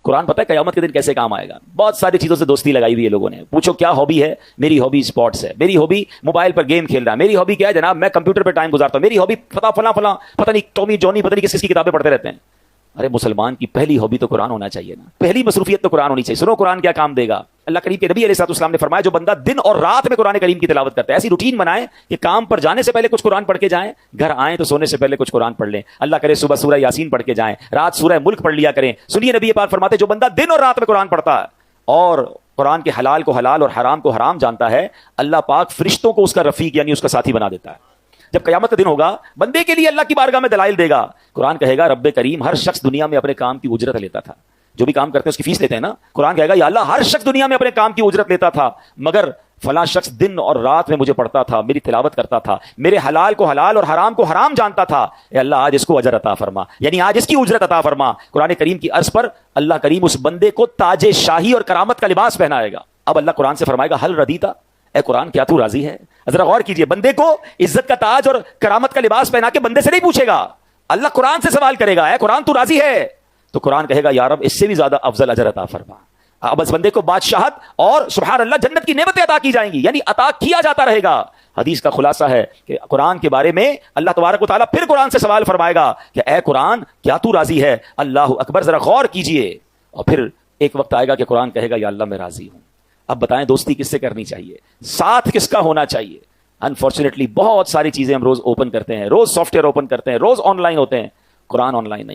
قرآن پتہ ہے قیامت کے دن کیسے کام آئے گا؟ بہت ساری چیزوں سے دوستی لگائی ہوئی ہے لوگوں نے. پوچھو کیا ہابی ہے؟ میری ہابی اسپورٹس ہے. میری ہابی موبائل پر گیم کھیل رہا ہے. میری ہابی کیا ہے جناب؟ میں کمپیوٹر پہ ٹائم گزارتا ہوں. میری ہابی فلاں پتہ نہیں ٹامی جونی پتہ نہیں کس کی کتابیں پڑھتے رہتے ہیں. ارے مسلمان کی پہلی ہابی تو قرآن ہونا چاہیے نا. پہلی مصروفیت تو قرآن ہونی چاہیے. سنو قرآن کیا کام دے گا. اللہ کریم کے نبی علیہ الصلوۃ والسلام نے فرمایا جو بندہ دن اور رات میں قرآن کریم کی تلاوت کرتا ہے، ایسی روٹین بنائیں کہ کام پر جانے سے پہلے کچھ قرآن پڑھ کے جائیں، گھر آئیں تو سونے سے پہلے کچھ قرآن پڑھ لیں. اللہ کرے صبح سورہ یاسین پڑھ کے جائیں، رات سورہ ملک پڑھ لیا کریں. سنیے نبی پاک فرماتے جو بندہ دن اور رات میں قرآن پڑھتا ہے اور قرآن کے حلال کو حلال اور حرام کو حرام جانتا ہے، اللہ پاک فرشتوں کو اس کا رفیق یعنی اس کا ساتھی بنا دیتا ہے. جب قیامت کا دن ہوگا بندے کے لیے اللہ کی بارگاہ میں دلائل دے گا. قرآن کہے گا رب کریم ہر شخص دنیا میں اپنے کام کی اجرت لیتا تھا. جو بھی کام کرتے ہیں اس کی فیس لیتے ہیں نا. قرآن کہے گا یا اللہ ہر شخص دنیا میں اپنے کام کی اجرت لیتا تھا مگر فلاں شخص دن اور رات میں مجھے پڑھتا تھا، میری تلاوت کرتا تھا، میرے حلال کو حلال اور حرام کو حرام جانتا تھا. اے اللہ آج اس کو اجر عطا فرما، یعنی آج اس کی اجرت عطا فرما. قرآن کریم کی عرض پر اللہ کریم اس بندے کو تاج شاہی اور کرامت کا لباس پہنائے گا. اب اللہ قرآن سے فرمائے گا حل ردیتا، اے قرآن کیا تو راضی ہے؟ ذرا غور کیجئے، بندے کو عزت کا تاج اور کرامت کا لباس پہنا کے بندے سے نہیں پوچھے گا، اللہ قرآن سے سوال کرے گا اے قرآن تو راضی ہے؟ تو قرآن کہے گا یا رب اس سے بھی زیادہ افضل اجر عطا فرما. اب اس بندے کو بادشاہت اور سبحان اللہ جنت کی نعمتیں عطا کی جائیں گی، یعنی عطا کیا جاتا رہے گا. حدیث کا خلاصہ ہے کہ قرآن کے بارے میں اللہ تبارک و تعالیٰ پھر قرآن سے سوال فرمائے گا کہ اے قرآن کیا تو راضی ہے؟ اللہ اکبر، ذرا غور کیجئے. اور پھر ایک وقت آئے گا کہ قرآن کہے گا یا اللہ میں راضی ہوں. اب بتائیں دوستی کس سے کرنی چاہیے؟ ساتھ کس کا ہونا چاہیے؟ انفارچونیٹلی بہت ساری چیزیں ہم روز اوپن کرتے ہیں، روز سافٹ ویئر اوپن کرتے ہیں، روز آن لائن ہوتے ہیں. قرآن آن لائن نہیں.